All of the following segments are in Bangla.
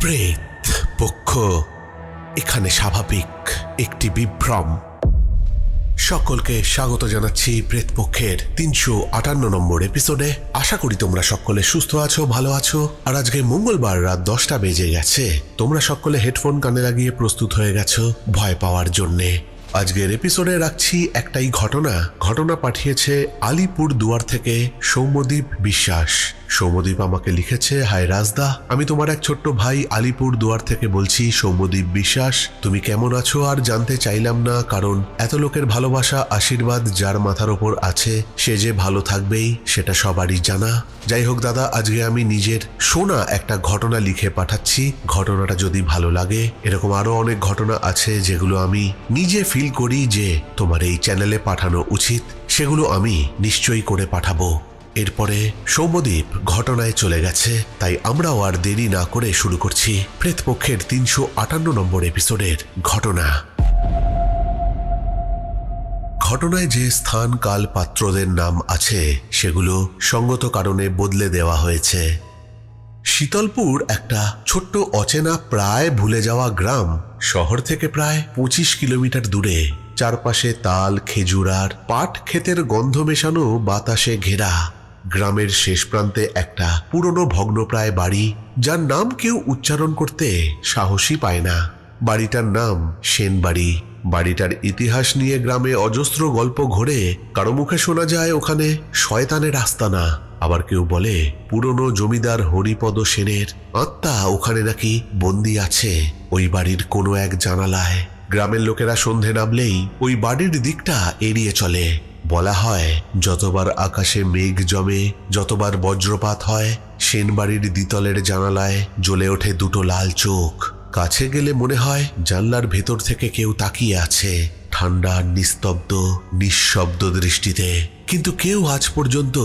প্রেত পক্ষ এখানে স্বাভাবিক একটি বিভ্রম। সকলকে স্বাগত জানাচ্ছি প্রেত পক্ষের 358 নম্বর এপিসোডে। আশা করি তোমরা সকলে সুস্থ আছো, ভালো আছো। আর আজকে মঙ্গলবার রাত 10টা বেজে গেছে। তোমরা সকলে হেডফোন কানে লাগিয়ে প্রস্তুত হয়ে গেছো ভয় পাওয়ার জন্যে। আজকের এপিসোডে রাখছি একটাই ঘটনা পাঠিয়েছে আলিপুর দুয়ার থেকে সৌম্যদীপ বিশ্বাস। সৌম্যদীপ আমাকে লিখেছে, হাই রাজদা, আমি তোমার এক ছোট্ট ভাই আলিপুর দুয়ার থেকে বলছি। সৌম্যদীপ বিশ্বাস, তুমি কেমন আছো আর জানতে চাইলাম না, কারণ এত লোকের ভালোবাসা আশীর্বাদ যার মাথার ওপর আছে সে যে ভালো থাকবেই সেটা সবারই জানা। যাই হোক দাদা, আজকে আমি নিজের শোনা একটা ঘটনা লিখে পাঠাচ্ছি। ঘটনাটা যদি ভালো লাগে, এরকম আরো অনেক ঘটনা আছে যেগুলো আমি নিজে ফিল করি যে তোমার এই চ্যানেলে পাঠানো উচিত, সেগুলো আমি নিশ্চয়ই করে পাঠাবো। এরপরে সৌম্যদীপ ঘটনায় চলে গেছে, তাই আমরাও আর দেরি না করে শুরু করছি প্রেতপক্ষের 358 নম্বর এপিসোডের ঘটনায় যে স্থান কাল পাত্রদের নাম আছে সেগুলো সঙ্গত কারণে বদলে দেওয়া হয়েছে। শীতলপুর একটা ছোট্ট অচেনা প্রায় ভুলে যাওয়া গ্রাম, শহর থেকে প্রায় 25 কিলোমিটার দূরে। চারপাশে তাল, খেজুর আর পাট ক্ষেতের গন্ধ মেশানো বাতাসে ঘেরা। গ্রামের শেষ প্রান্তে একটা পুরনো ভগ্নপ্রায় বাড়ি, যার নাম কেউ উচ্চারণ করতে সাহসী পায় না। বাড়িটার নাম সেনবাড়ি। বাড়িটার ইতিহাস নিয়ে গ্রামে অজস্র গল্প ঘোরে। কারো মুখে শোনা যায় ওখানে শয়তানের আস্তানা, আবার কেউ বলে পুরনো জমিদার হরিপদ সেনের আত্মা ওখানে নাকি বন্দী আছে ওই বাড়ির কোনো এক জানালায়। গ্রামের লোকেরা সন্ধে নামলেই ওই বাড়ির দিকটা এড়িয়ে চলে। বলা হয় যতবার আকাশে মেঘ জমে, যতবার বজ্রপাত হয়, সেনবাড়ির দ্বিতলের জানালায় জ্বলে ওঠে দুটো লাল চোখ। কাছে গেলে মনে হয় জানলার ভেতর থেকে কেউ তাকিয়ে আছে, ঠান্ডা, নিস্তব্ধ, নিঃশব্দ দৃষ্টিতে। কিন্তু কেউ আজ পর্যন্ত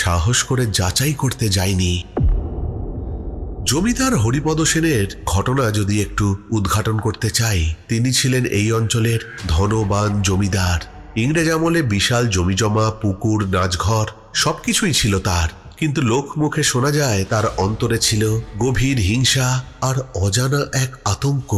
সাহস করে যাচাই করতে যায়নি। জমিদার হরিপদ সেনের ঘটনা যদি একটু উদ্ঘাটন করতে চাই, তিনি ছিলেন এই অঞ্চলের ধনবান জমিদার। ইংরেজ আমলে বিশাল জমিজমা, পুকুর, নাচঘর সবকিছুই ছিল তার। কিন্তু লোক মুখে শোনা যায় তার অন্তরে ছিল গভীর হিংসা আর অজানা এক আতঙ্ক।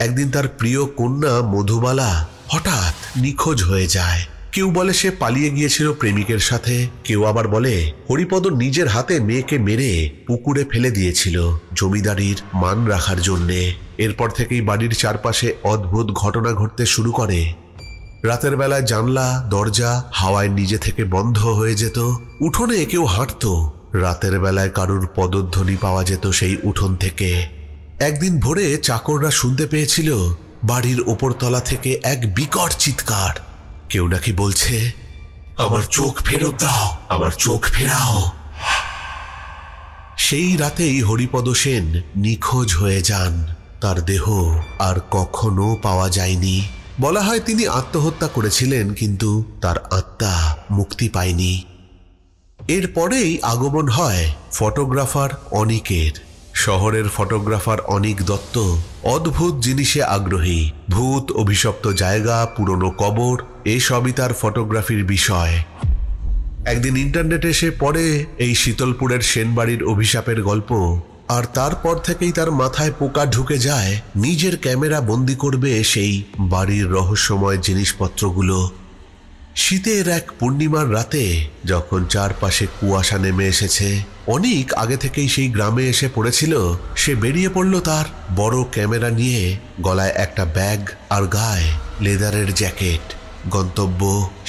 একদিন তার প্রিয় কন্যা মধুবালা হঠাৎ নিখোঁজ হয়ে যায়। কেউ বলে সে পালিয়ে গিয়েছিল প্রেমিকের সাথে, কেউ আবার বলে হরিপদ নিজের হাতে মেয়েকে মেরে পুকুরে ফেলে দিয়েছিল জমিদারির মান রাখার জন্যে। এরপর থেকেই বাড়ির চারপাশে অদ্ভুত ঘটনা ঘটতে শুরু করে। রাতের বেলায় জানলা, দরজা হাওয়ায় নিজে থেকে বন্ধ হয়ে যেত। উঠোনে কেউ হাঁটত, রাতের বেলায় কারুর পদধ্বনি পাওয়া যেত সেই উঠোন থেকে। একদিন ভোরে চাকররা শুনতে পেয়েছিল বাড়ির ওপরতলা থেকে এক বিকট চিৎকার। কেউ নাকি বলছে, আমার চোখ ফেরত দাও, আমার চোখ ফেরাও। সেই রাতেই হরিপদ সেন নিখোঁজ হয়ে যান। তার দেহ আর কখনো পাওয়া যায়নি। বলা হয় তিনি আত্মহত্যা করেছিলেন, কিন্তু তার আত্মা মুক্তি পায়নি। এরপরেই আগমন হয় ফটোগ্রাফার অনিকের। শহরের ফটোগ্রাফার অনিক দত্ত অদ্ভুত জিনিসে আগ্রহী। ভূত, অভিশপ্ত জায়গা, পুরনো কবর, এসবই তার ফটোগ্রাফির বিষয়। একদিন ইন্টারনেটে এসে পড়ে এই শীতলপুরের সেনবাড়ির অভিশাপের গল্প, আর তারপর থেকেই তার মাথায় পোকা ঢুকে যায় নিজের ক্যামেরা বন্দি করবে সেই বাড়ির রহস্যময় জিনিসপত্রগুলো। শীতের এক পূর্ণিমার রাতে যখন চারপাশে কুয়াশা নেমে এসেছে, অনেক আগে থেকেই সেই গ্রামে এসে পড়েছিল। সে বেরিয়ে পড়ল তার বড় ক্যামেরা নিয়ে, গলায় একটা ব্যাগ আর গায়ে লেদারের জ্যাকেট। গন্তব্য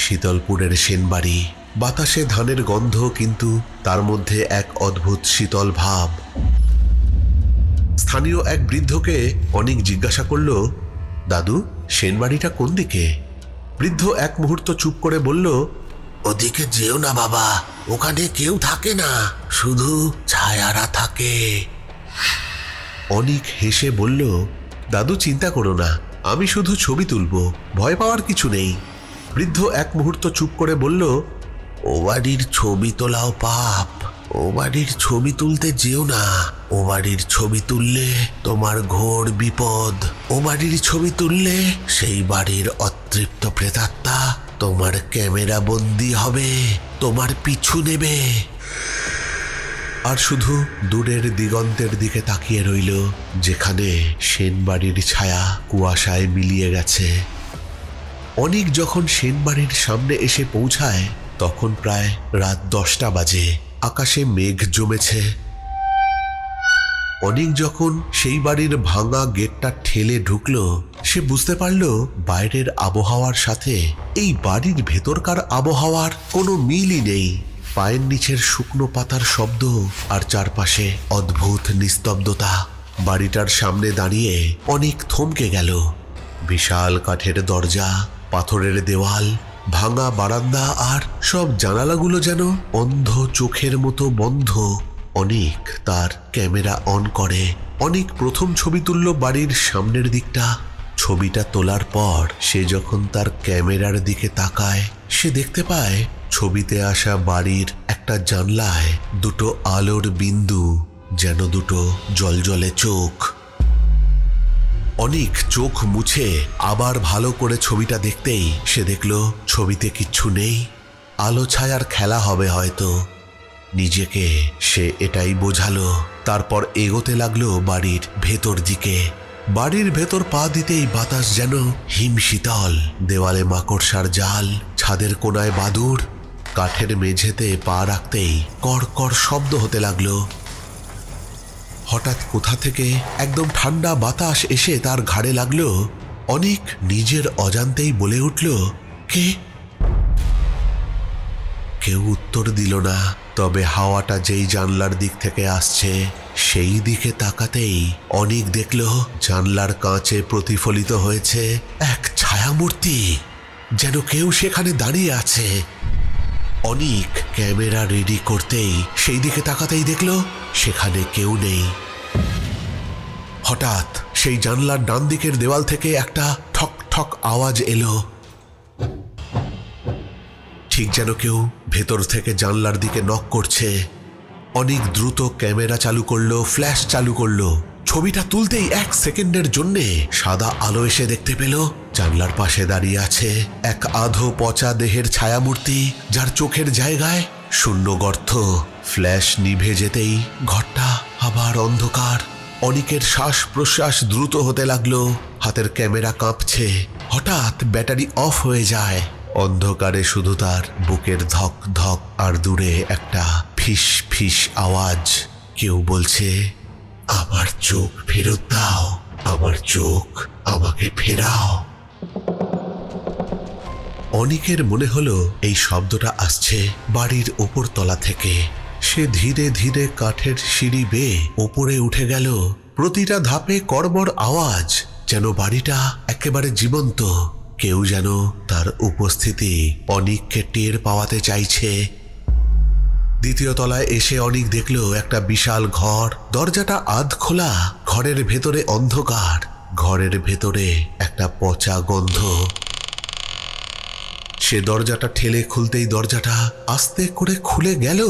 শীতলপুরের সেনবাড়ি। বাতাসে ধানের গন্ধ, কিন্তু তার মধ্যে এক অদ্ভুত শীতল ভাব। স্থানীয় এক বৃদ্ধকে অনেক জিজ্ঞাসা করল, দাদু, সেনবাড়িটা কোন দিকে? বৃদ্ধ এক মুহূর্ত চুপ করে বলল, ওদিকে যেও না বাবা, ওখানে কেউ থাকে না, শুধু ছায়ারা থাকে। অনেক হেসে বলল, দাদু চিন্তা করো না, আমি শুধু ছবি তুলব, ভয় পাওয়ার কিছু নেই। বৃদ্ধ এক মুহূর্ত চুপ করে বলল, ও বাড়ির ছবি তোলাও পাপ, ও বাড়ির ছবি তুলতে যেও না, ও বাড়ির ছবি তুললে তোমার ঘোর বিপদ। ও বাড়ির ছবি তুললে সেই বাড়ির অতৃপ্ত প্রেতাত্মা তোমার ক্যামেরা বন্দী হবে, তোমার পিছু নেবে। আর শুধু দূরের দিগন্তের দিকে তাকিয়ে রইল, যেখানে সেনবাড়ির ছায়া কুয়াশায় মিলিয়ে গেছে। অনিক যখন সেনবাড়ির সামনে এসে পৌঁছায় তখন প্রায় রাত 10টা বাজে। আকাশে মেঘ জমেছে। অনিক যখন সেই বাড়ির ভাঙা গেটটা ঠেলে ঢুকলো, সে বুঝতে পারল বাইরের আবহাওয়ার সাথে এই বাড়ির ভেতরকার আবহাওয়ার কোনো মিলই নেই। পায়ের নিচের শুকনো পাতার শব্দ আর চারপাশে অদ্ভুত নিস্তব্ধতা। বাড়িটার সামনে দাঁড়িয়ে অনিক থমকে গেল। বিশাল কাঠের দরজা, পাথরের দেওয়াল, ভাঙা বারান্দা আর সব জানালাগুলো যেন অন্ধ চোখের মতো বন্ধ। অনিক তার ক্যামেরা অন করে। অনিক প্রথম ছবি তুলল বাড়ির সামনের দিকটা। ছবিটা তোলার পর সে যখন তার ক্যামেরার দিকে তাকায়, সে দেখতে পায় ছবিতে আসা বাড়ির একটা জানলায় দুটো আলোর বিন্দু, যেন দুটো জলজলে চোখ। অনিক চোখ মুছে আবার ভালো করে ছবিটা দেখতেই সে দেখল ছবিতে কিচ্ছু নেই। আলো ছায়ার খেলা হবে হয়তো। নিজেকে সে এটাই বোঝালো। তারপর এগোতে লাগলো বাড়ির ভেতর দিকে। বাড়ির ভেতর পা দিতেই বাতাস যেন হিমশীতল। দেওয়ালে মাকড়সার জাল, ছাদের কোনায় বাদুড়। কাঠের মেঝেতে পা রাখতেই কড়কড় শব্দ হতে লাগলো। হঠাৎ কোথা থেকে একদম ঠান্ডা বাতাস এসে তার ঘাড়ে লাগলো। অনিক নিজের অজান্তেই বলে উঠল, কে? কেউ উত্তর দিল না। তবে হাওয়াটা যেই জানলার দিক থেকে আসছে সেই দিকে তাকাতেই অনিক দেখল জানলার কাঁচে প্রতিফলিত হয়েছে এক ছায়ামূর্তি, যেন কেউ সেখানে দাঁড়িয়ে আছে। অনিক ক্যামেরা রেডি করতেই সেই দিকে তাকাতেই দেখল সেখানে কেউ নেই। হঠাৎ সেই জানলার ডান দিকের দেওয়াল থেকে একটা ঠক ঠক আওয়াজ এলো, ঠিক যেন কেউ ভেতর থেকে জানলার দিকে নক করছে। অনিক দ্রুত ক্যামেরা চালু করলো, ফ্ল্যাশ চালু করলো। ছবিটা তুলতেই 1 সেকেন্ডের জন্যে সাদা আলো এসে দেখতে পেল জানলার পাশে দাঁড়িয়ে আছে এক আধো পচা দেহের ছায়ামূর্তি, যার চোখের জায়গায় শূন্য গর্ত। ফ্ল্যাশ নিভে যেতেই ঘরটা আবার অন্ধকার। অনিকের শ্বাস প্রশ্বাস দ্রুত হতে লাগলো, হাতের ক্যামেরা কাঁপছে। হঠাৎ ব্যাটারি অফ হয়ে যায়। অন্ধকারে শুধু তার বুকের ধক ধক, আর দূরে একটা ফিস ফিস আওয়াজ। কেউ বলছে, আমার চোখ ফেরত দাও, আমার চোখ আমাকে ফেরাও। অনিকের মনে হলো এই শব্দটা আসছে বাড়ির ওপর তলা থেকে। সে ধীরে ধীরে কাঠের সিঁড়ি বেয়ে ওপরে উঠে গেল। প্রতিটা ধাপে কড়বড় আওয়াজ, যেন বাড়িটা একেবারে জীবন্ত। কেউ যেন তার উপস্থিতি অনিককে টের পাওয়াতে চাইছে। দ্বিতীয় তলায় এসে অনিক দেখল একটা বিশাল ঘর। দরজাটা আধ খোলা। ঘরের ভেতরে অন্ধকার। ঘরের ভেতরে একটা পচা গন্ধ। সে দরজাটা ঠেলে খুলতেই দরজাটা আস্তে করে খুলে গেল।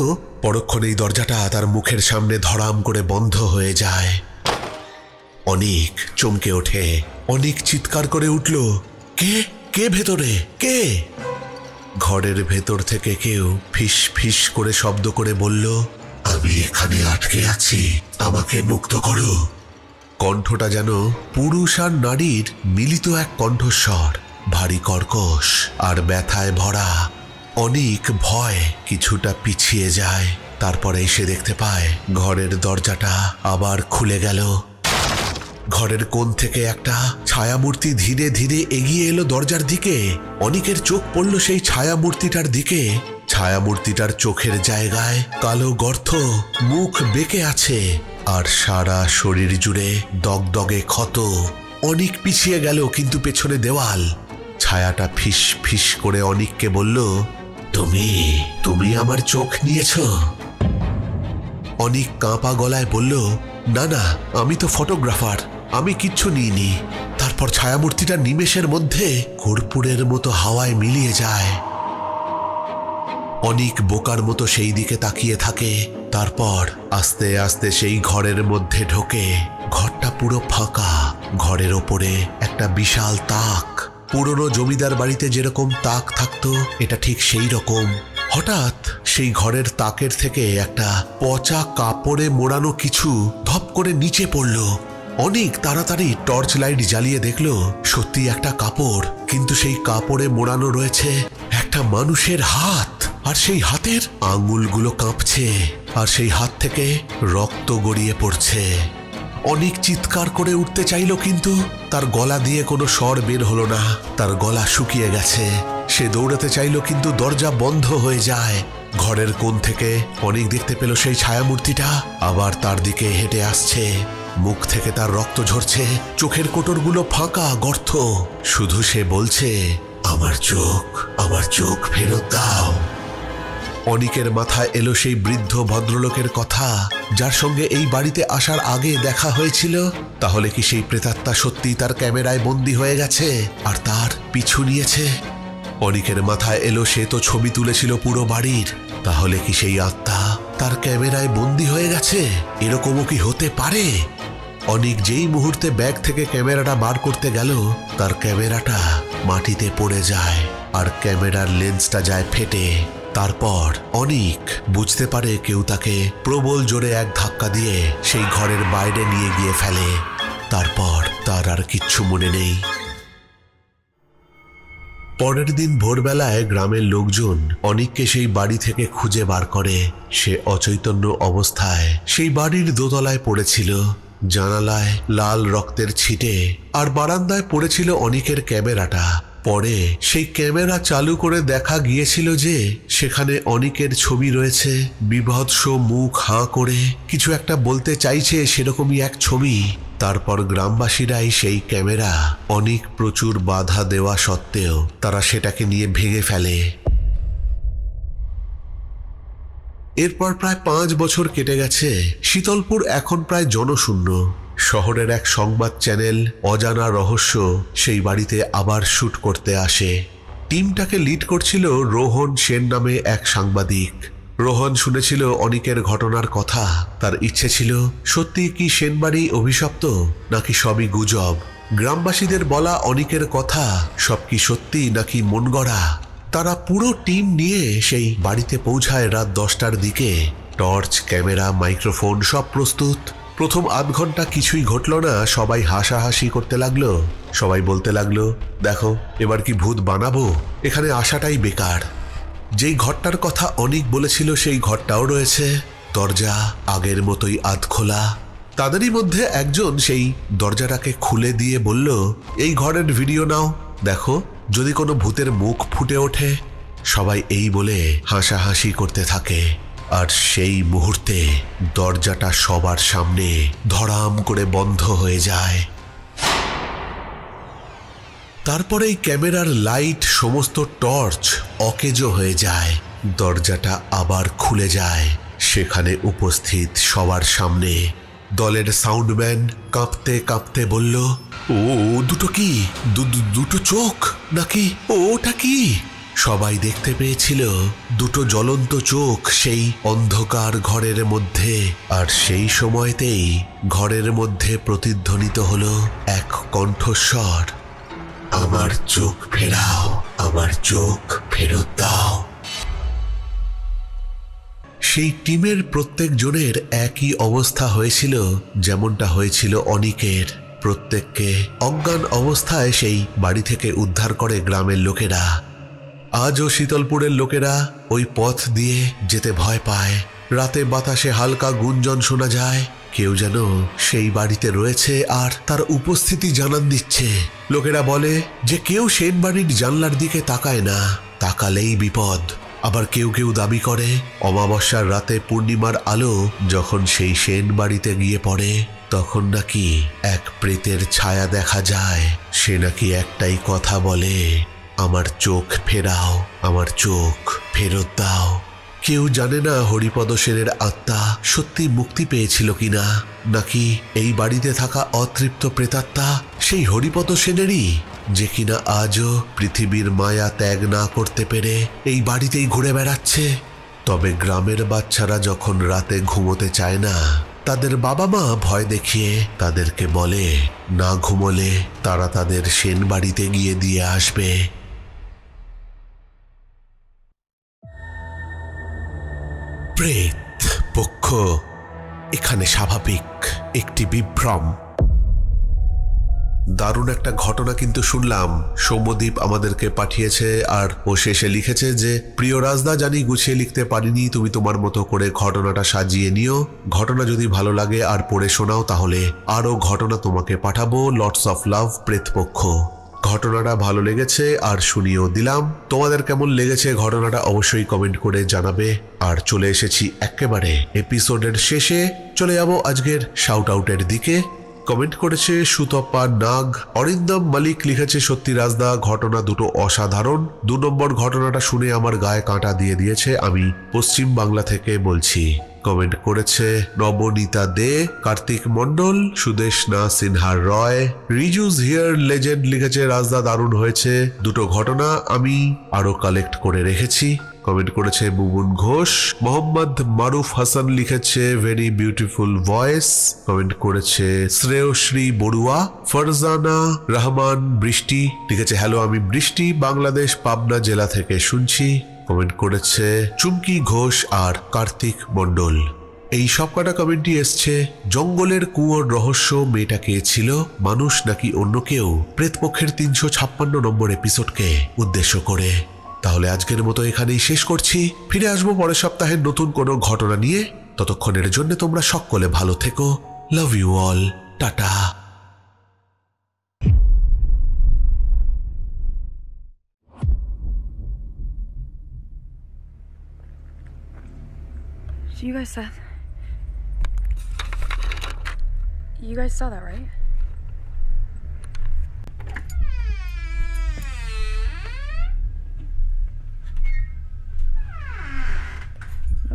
পরক্ষণেই দরজাটা তার মুখের সামনে ধড়াম করে বন্ধ হয়ে যায়। অনিক চমকে ওঠে। অনিক চিৎকার করে উঠল, কে? কে ভেতরে? কে? ঘরের ভেতর থেকে কেউ ফিস ফিস করে শব্দ করে বলল, আমি এখানে আটকে আছি, আমাকে মুক্ত করো। কণ্ঠটা যেন পুরুষ আর নারীর মিলিত এক কণ্ঠস্বর, ভারী কর্কশ আর ব্যথায় ভরা। অনিক ভয় কিছুটা পিছিয়ে যায়। তারপরে এসে দেখতে পায় ঘরের দরজাটা আবার খুলে গেল। ঘরের কোণ থেকে একটা ছায়ামূর্তি ধীরে ধীরে এগিয়ে এলো দরজার দিকে। অনিকের চোখ পড়ল সেই ছায়ামূর্তিটার দিকে। ছায়ামূর্তিটার চোখের জায়গায় কালো গর্ত, মুখ বেঁকে আছে, আর সারা শরীর জুড়ে দগদগে ক্ষত। অনিক পিছিয়ে গেল, কিন্তু পেছনে দেওয়াল। ছায়াটা ফিস ফিস করে অনিককে বলল, তুমি আমার চোখ নিয়েছ? অনিক কাঁপা গলায় বলল, না না, আমি তো ফটোগ্রাফার, আমি কিচ্ছু নিইনি। তারপর ছায়ামূর্তিটা নিমেষের মধ্যে কর্পূরের মতো হাওয়ায় মিলিয়ে যায়। অনিক বোকার মতো সেই দিকে তাকিয়ে থাকে। তারপর আস্তে আস্তে সেই ঘরের মধ্যে ঢোকে। ঘরটা পুরো ফাঁকা। ঘরের ওপরে একটা বিশাল তাক। পুরনো জমিদার বাড়িতে যেরকম তাক থাকতো, এটা ঠিক সেই রকম। হঠাৎ সেই ঘরের তাকের থেকে একটা পচা কাপড়ে মোড়ানো কিছু ধপ করে নিচে পড়ল। অনেক তাড়াতাড়ি টর্চ লাইট জ্বালিয়ে দেখল সত্যি একটা কাপড়, কিন্তু সেই কাপড়ে মোড়ানো রয়েছে একটা মানুষের হাত, আর সেই হাতের আঙুলগুলো কাঁপছে, আর সেই হাত থেকে রক্ত গড়িয়ে পড়ছে। অনেক চিৎকার করে উঠতে চাইল, কিন্তু তার গলা দিয়ে কোনো স্বর বের হলো না, তার গলা শুকিয়ে গেছে। সে দৌড়াতে চাইল, কিন্তু দরজা বন্ধ হয়ে যায়। ঘরের কোণ থেকে অনেক দেখতে পেল সেই ছায়ামূর্তিটা আবার তার দিকে হেঁটে আসছে। মুখ থেকে তার রক্ত ঝরছে, চোখের কোটরগুলো ফাঁকা গর্ত। শুধু সে বলছে, আমার চোখ ফেরত দাও। অনিকের মাথায় এলো সেই বৃদ্ধ ভদ্রলোকের কথা, যার সঙ্গে এই বাড়িতে আসার আগে দেখা হয়েছিল। তাহলে কি সেই প্রেতাত্মা সত্যি তার ক্যামেরায় বন্দী হয়ে গেছে আর তার পিছু নিয়েছে? অনিকের মাথায় এলো সে তো ছবি তুলেছিল পুরো বাড়ির। তাহলে কি সেই আত্মা তার ক্যামেরায় বন্দী হয়ে গেছে? এরকমও কি হতে পারে? অনিক যেই মুহূর্তে ব্যাগ থেকে ক্যামেরাটা বার করতে গেল, তার ক্যামেরাটা মাটিতে পড়ে যায় আর ক্যামেরার লেন্সটা যায় ফেটে। তারপর অনিক বুঝতে পারে কেউ তাকে প্রবল জোরে এক ধাক্কা দিয়ে সেই ঘরের বাইরে নিয়ে গিয়ে ফেলে। তারপর তার আর কিচ্ছু মনে নেই। পরের দিন ভোরবেলায় গ্রামের লোকজন অনিককে সেই বাড়ি থেকে খুঁজে বার করে। সে অচৈতন্য অবস্থায় সেই বাড়ির দোতলায় পড়েছিল। জানালায় লাল রক্তের ছিটে আর বারান্দায় পড়েছিল অনিকের ক্যামেরাটা। পরে সেই ক্যামেরা চালু করে দেখা গিয়েছিল যে সেখানে অনিকের ছবি রয়েছে। বিভৎস মুখ হাঁ করে কিছু একটা বলতে চাইছে, সেরকমই এক ছবি। তারপর গ্রামবাসীরাই সেই ক্যামেরা অনিক প্রচুর বাধা দেওয়া সত্ত্বেও তারা সেটাকে নিয়ে ভেঙে ফেলে। এরপর প্রায় 5 বছর কেটে গেছে। শীতলপুর এখন প্রায় জনশূন্য। শহরের এক সংবাদ চ্যানেল অজানা রহস্য সেই বাড়িতে আবার শুট করতে আসে। টিমটাকে লিড করছিল রোহন সেন নামে এক সাংবাদিক। রোহন শুনেছিল অনিকের ঘটনার কথা। তার ইচ্ছে ছিল সত্যি কি সেনবাড়ি অভিশপ্ত নাকি সবই গুজব। গ্রামবাসীদের বলা অনিকের কথা সব কি সত্যি নাকি মন গড়া। তারা পুরো টিম নিয়ে সেই বাড়িতে পৌঁছায় রাত 10টার দিকে। টর্চ, ক্যামেরা, মাইক্রোফোন সব প্রস্তুত। প্রথম আধ ঘন্টা কিছুই ঘটল না। সবাই হাসাহাসি করতে লাগলো। সবাই বলতে লাগলো, দেখো এবার কি ভূত বানাবো, এখানে আসাটাই বেকার। যেই ঘরটার কথা অনিক বলেছিল সেই ঘরটাও রয়েছে। দরজা আগের মতোই আধ খোলা। তাদেরই মধ্যে একজন সেই দরজাটাকে খুলে দিয়ে বলল, এই ঘরের ভিডিও নাও, দেখো যদি কোনো ভূতের মুখ ফুটে ওঠে। সবাই এই বলে হাসাহাসি করতে থাকে। আর সেই মুহূর্তে দরজাটা সবার সামনে ধড়াম করে বন্ধ হয়ে যায়। তারপরে ক্যামেরার লাইট, সমস্ত টর্চ অকেজো হয়ে যায়। দরজাটা আবার খুলে যায়। সেখানে উপস্থিত সবার সামনে দলের সাউন্ডম্যান কাঁপতে কাঁপতে বলল, ও দুটো কি, দুটো চোখ নাকি? ওটা কি? সবাই দেখতে পেয়েছিল দুটো জ্বলন্ত চোখ সেই অন্ধকার ঘরের মধ্যে। আর সেই সময়তেই ঘরের মধ্যে প্রতিধ্বনিত হলো এক কণ্ঠস্বর, আমার চোখ ফেরাও, আমার চোখ ফেরত দাও। সেই টিমের প্রত্যেক জনের একই অবস্থা হয়েছিল, যেমনটা হয়েছিল অনিকের। প্রত্যেককে অজ্ঞান অবস্থায় সেই বাড়ি থেকে উদ্ধার করে গ্রামের লোকেরা। আজও শীতলপুরের লোকেরা ওই পথ দিয়ে যেতে ভয় পায়। রাতে বাতাসে হালকা গুঞ্জন শোনা যায়, কেউ যেন সেই বাড়িতে রয়েছে আর তার উপস্থিতি জানান দিচ্ছে। লোকেরা বলে যে কেউ সেন বাড়ির জানলার দিকে তাকায় না, তাকালেই বিপদ। আবার কেউ কেউ দাবি করে অমাবস্যার রাতে পূর্ণিমার আলো যখন সেই সেন বাড়িতে গিয়ে পড়ে, তখন নাকি এক প্রেতের ছায়া দেখা যায়। সে নাকি একটাই কথা বলে, আমার চোখ ফেরাও, আমার চোখ ফেরত দাও। কেউ জানে না হরিপদ সেনের আত্মা সত্যি মুক্তি পেয়েছিল কিনা, নাকি এই বাড়িতে থাকা অতৃপ্ত প্রেতাত্মা সেই হরিপদ সেনেরই, যে কিনা আজও পৃথিবীর মায়া ত্যাগ না করতে পেরে এই বাড়িতেই ঘুরে বেড়াচ্ছে। তবে গ্রামের বাচ্চারা যখন রাতে ঘুমোতে চায় না, তাদের বাবা মা ভয় দেখিয়ে তাদেরকে বলে না ঘুমোলে তারা তাদের সেন বাড়িতে গিয়ে দিয়ে আসবে। প্রেত পক্ষ এখানে স্বাভাবিক একটি বিভ্রম। দারুণ একটা ঘটনা কিন্তু শুনলাম। সৌম্যদীপ আমাদেরকে পাঠিয়েছে আর ও শেষে লিখেছে যে, প্রিয় রাজদা, জানি গুছিয়ে লিখতে পারিনি, তুমি তোমার মতো করে ঘটনাটা সাজিয়ে নিও। ঘটনা যদি ভালো লাগে আর পড়ে শোনাও তাহলে আরো ঘটনা তোমাকে পাঠাবো। লটস অফ লাভ, প্রেতপক্ষ। ঘটনাটা ভালো লেগেছে আর শুনিয়েও দিলাম। তোমাদের কেমন লেগেছে ঘটনাটা অবশ্যই কমেন্ট করে জানাবে। আর চলে এসেছি একেবারে এপিসোডের শেষে। চলে যাব আজকের শাউট আউটের দিকে। কমেন্ট করেছে সুতপা নাগ। অরিন্দম মালিক লিখেছে, সত্যি রাজদা, ঘটনা দুটো অসাধারণ। 2 নম্বর ঘটনাটা শুনে আমার গায়ে কাঁটা দিয়ে দিয়েছে। আমি পশ্চিম বাংলা থেকে বলছি। কমেন্ট করেছে নবনীতা দে, কার্তিক মন্ডল, সুদেশনা সিনহা রয়। রিজুস হিয়ার লেজেন্ড লিখেছে, রাজদা দারুণ হয়েছে, দুটো ঘটনা আমি আরো কালেক্ট করে রেখেছি। কমেন্ট করেছে বুবুন ঘোষ। মোহাম্মদ মারুফ হাসান লিখেছে, ভেরি বিউটিফুল ভয়েস। কমেন্ট করেছে শ্রেয়শ্রী বড়ুয়া। ফরজানা রহমান বৃষ্টি লিখেছে, হ্যালো, আমি বৃষ্টি, বাংলাদেশ পাবনা জেলা থেকে শুনছি। কমেন্ট করেছে চুমকি ঘোষ আর কার্তিক মন্ডল। এই সব কটা কমেন্টই এসছে জঙ্গলের কুয়োর রহস্য মেয়েটা কে ছিল, মানুষ নাকি অন্য কেউ, প্রেতপক্ষের 356 নম্বর এপিসোডকে উদ্দেশ্য করে। তাহলে আজকের মতো এখানেই শেষ করছি। ফিরে আসবো পরের সপ্তাহের নতুন কোনো ঘটনা নিয়ে। ততক্ষণের জন্য তোমরা সকলে ভালো থেকো। Love you all. Tata. You guys saw that, right?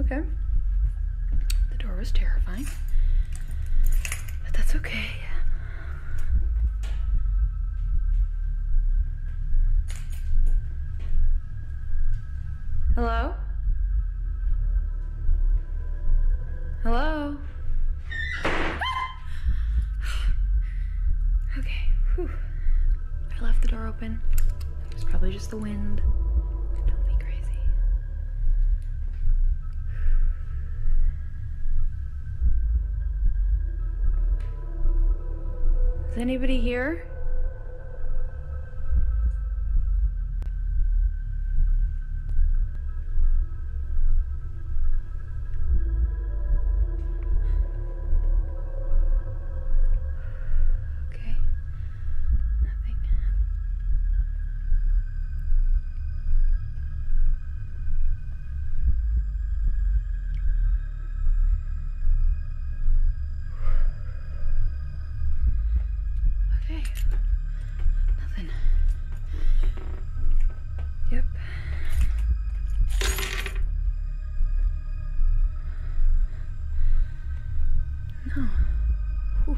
Okay. The door was terrifying, but that's okay. Hello? Hello? Okay, whew. I left the door open. It was probably just the wind. Don't be crazy. Is anybody here? Okay. Nothing. Okay. Nothing. Yep. No. Whew.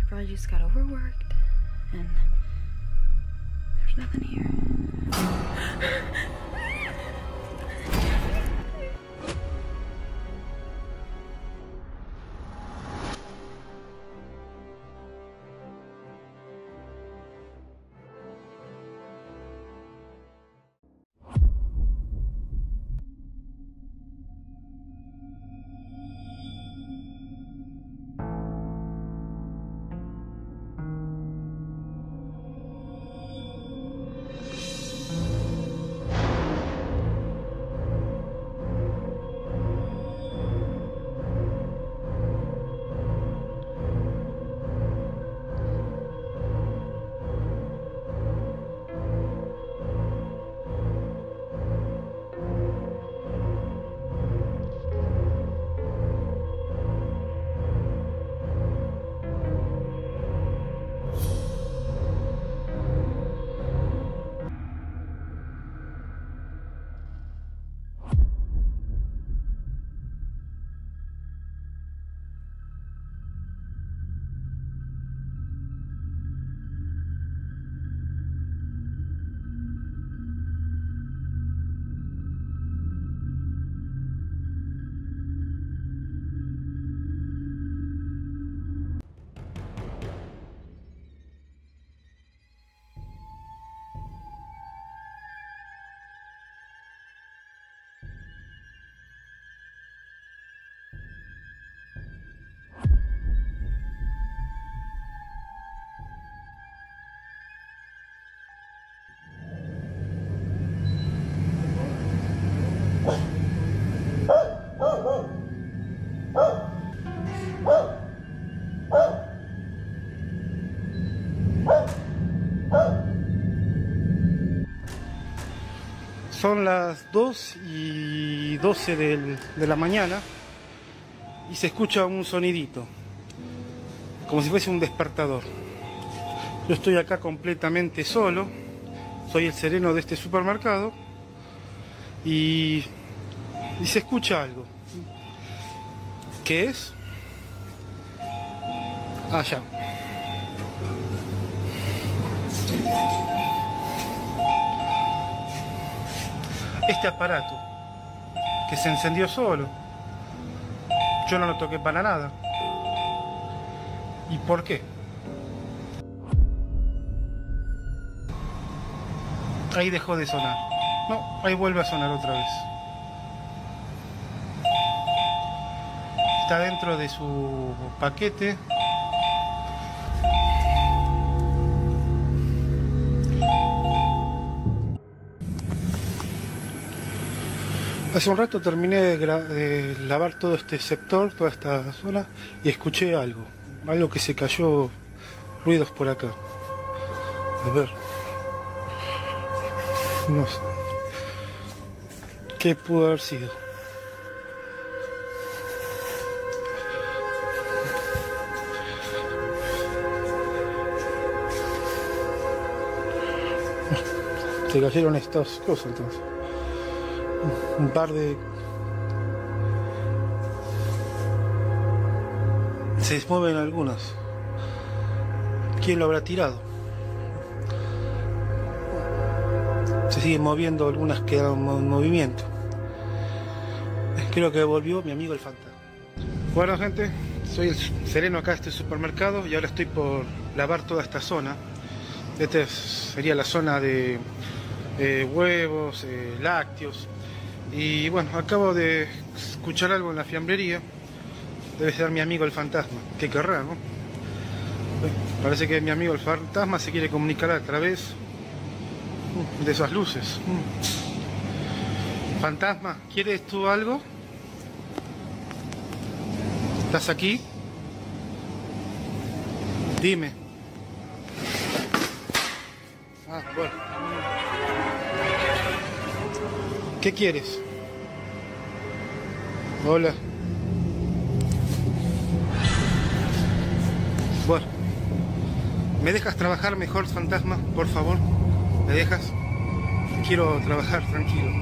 I probably just got overworked and there's nothing here. Son las 2:12 de la mañana y se escucha un sonidito, como si fuese un despertador. Yo estoy acá completamente solo, soy el sereno de este supermercado y se escucha algo. ¿Qué es? Ah, ya. Este aparato que se encendió solo, yo no lo toqué para nada. ¿Y por qué? Ahí dejó de sonar. No, ahí vuelve a sonar otra vez. Está dentro de su paquete. Hace un rato terminé de lavar todo este sector, toda esta zona, y escuché algo que se cayó, ruidos por acá. A ver. No sé. ¿Qué pudo haber sido? Se cayeron estas cosas entonces. Un par de... Se mueven algunas. ¿Quién lo habrá tirado? Se siguen moviendo, algunas quedan en movimiento. Creo que volvió mi amigo el fantasma. Bueno, gente, soy el sereno acá de este supermercado y ahora estoy por lavar toda esta zona. Esta sería la zona de huevos, lácteos. Y bueno, acabo de escuchar algo en la fiambrería. Debe ser mi amigo el fantasma. ¿Qué querrá, no? Parece que mi amigo el fantasma se quiere comunicar a través de esas luces. Fantasma, ¿quieres tú algo? ¿Estás aquí? Dime. Ah, bueno. ¿Qué quieres? Hola. Bueno. ¿Me dejas trabajar mejor, fantasma? Por favor. ¿Me dejas? Quiero trabajar tranquilo.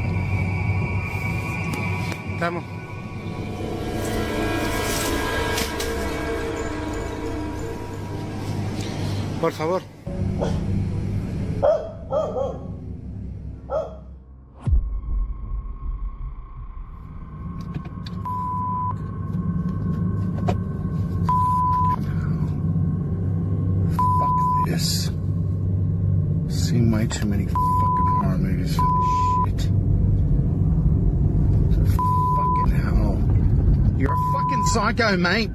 ¿Estamos? Por favor. This. Seen way too many fucking horror movies for this shit. Fucking hell. You're a fucking psycho, mate.